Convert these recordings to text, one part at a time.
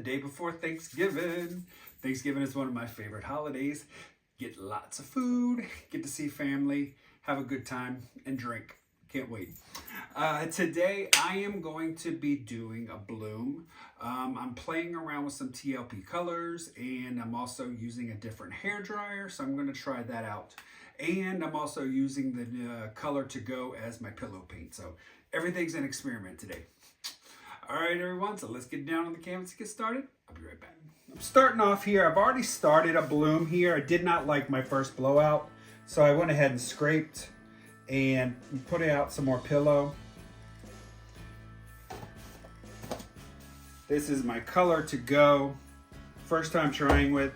day before Thanksgiving. Thanksgiving is one of my favorite holidays. Get lots of food, get to see family, have a good time, and drink. Can't wait. Today I am going to be doing a bloom. I'm playing around with some TLP colors, and I'm also using a different hair dryer, so I'm going to try that out. And I'm also using the color to go as my pillow paint. So everything's an experiment today. All right, everyone, so let's get down on the canvas and get started. I'll be right back. I'm starting off here. I've already started a bloom here. I did not like my first blowout, so I went ahead and scraped and put out some more pillow. This is my color to go. First time trying with.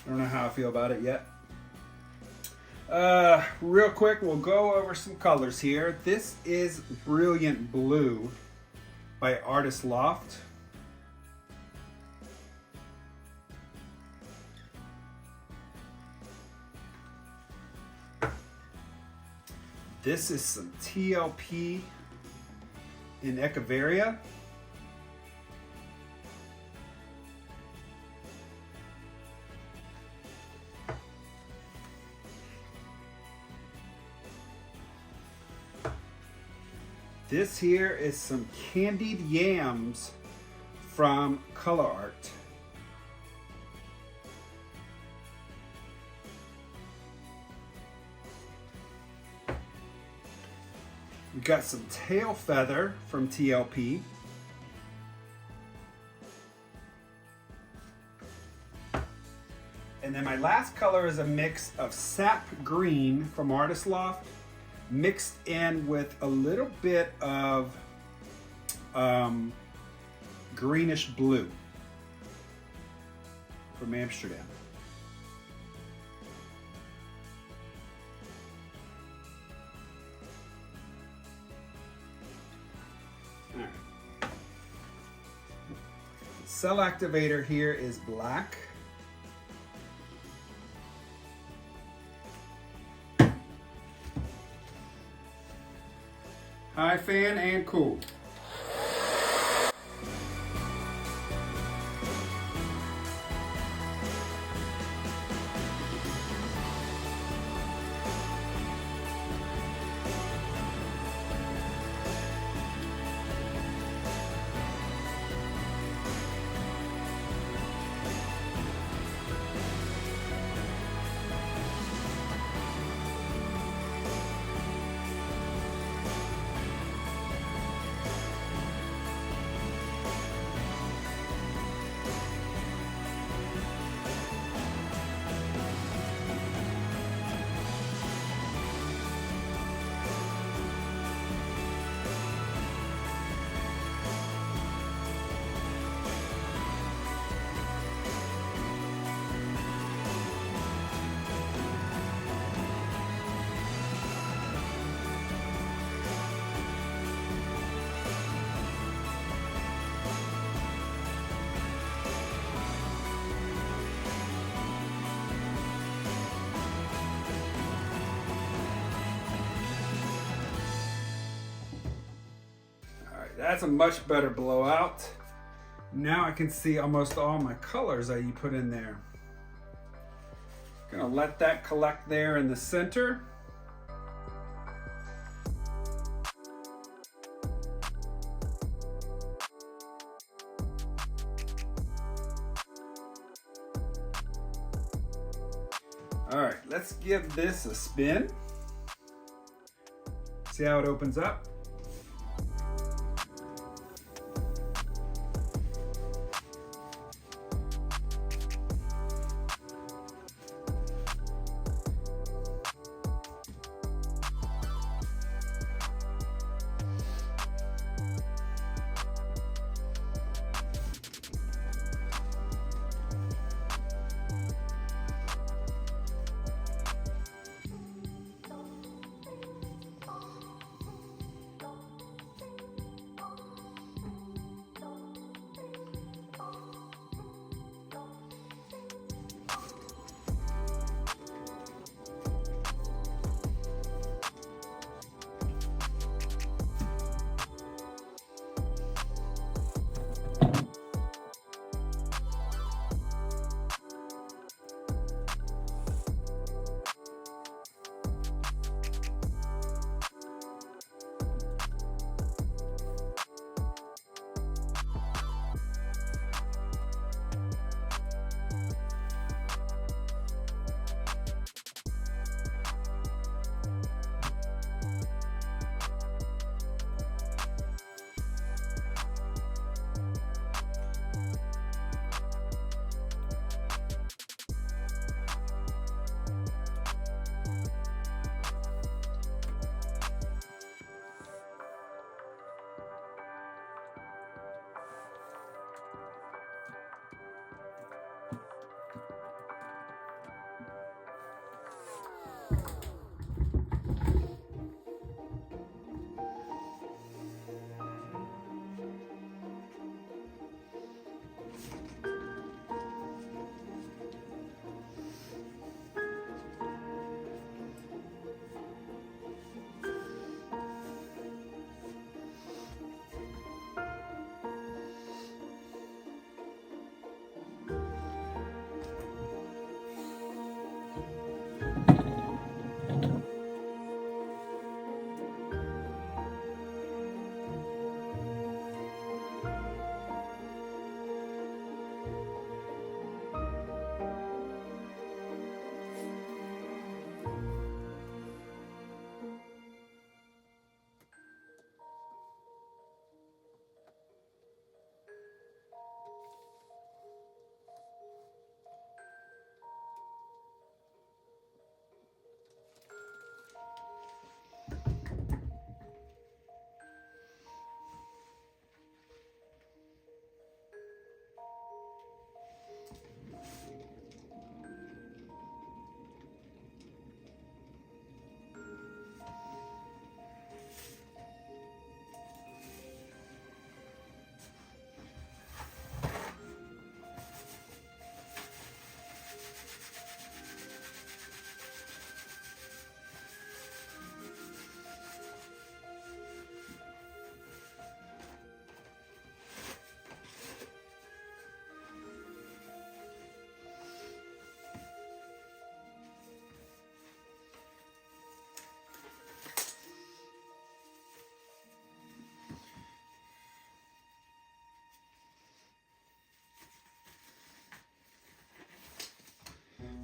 I don't know how I feel about it yet. Real quick, we'll go over some colors here. This is Brilliant Blue by Artist Loft. This is some TLP in Activator. This here is some Candied Yams from Color Art. We got some Tail Feather from TLP. And then my last color is a mix of Sap Green from Artist Loft, mixed in with a little bit of greenish blue from Amsterdam. All right. The cell activator here is black. High fan and cool. That's a much better blowout. Now I can see almost all my colors that you put in there. Gonna let that collect there in the center. All right, let's give this a spin. See how it opens up.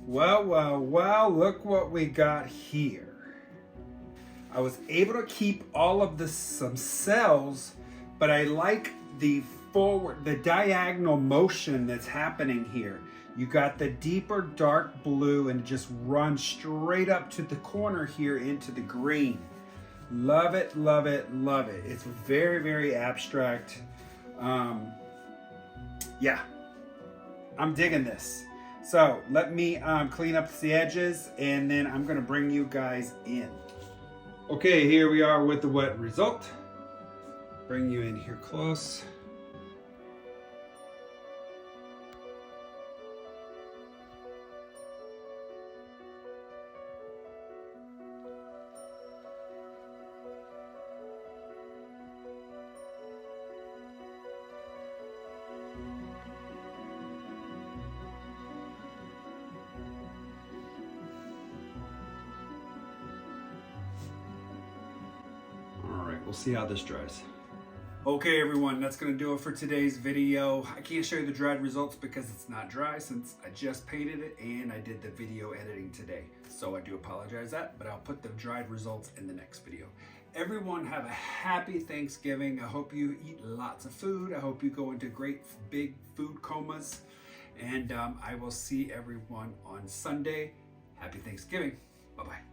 Well, look what we got here. I was able to keep all of some cells, but I like the diagonal motion that's happening here. You got the deeper dark blue and just run straight up to the corner here into the green. Love it, love it, love it. It's very, very abstract. Yeah, I'm digging this. So let me clean up the edges and then I'm gonna bring you guys in. Okay, here we are with the wet result. Bring you in here close. We'll see how this dries. Okay everyone, that's gonna do it for today's video. I can't show you the dried results because it's not dry since I just painted it and I did the video editing today. So I do apologize that, but I'll put the dried results in the next video. Everyone have a happy Thanksgiving. I hope you eat lots of food. I hope you go into great big food comas. And I will see everyone on Sunday. Happy Thanksgiving. Bye-bye.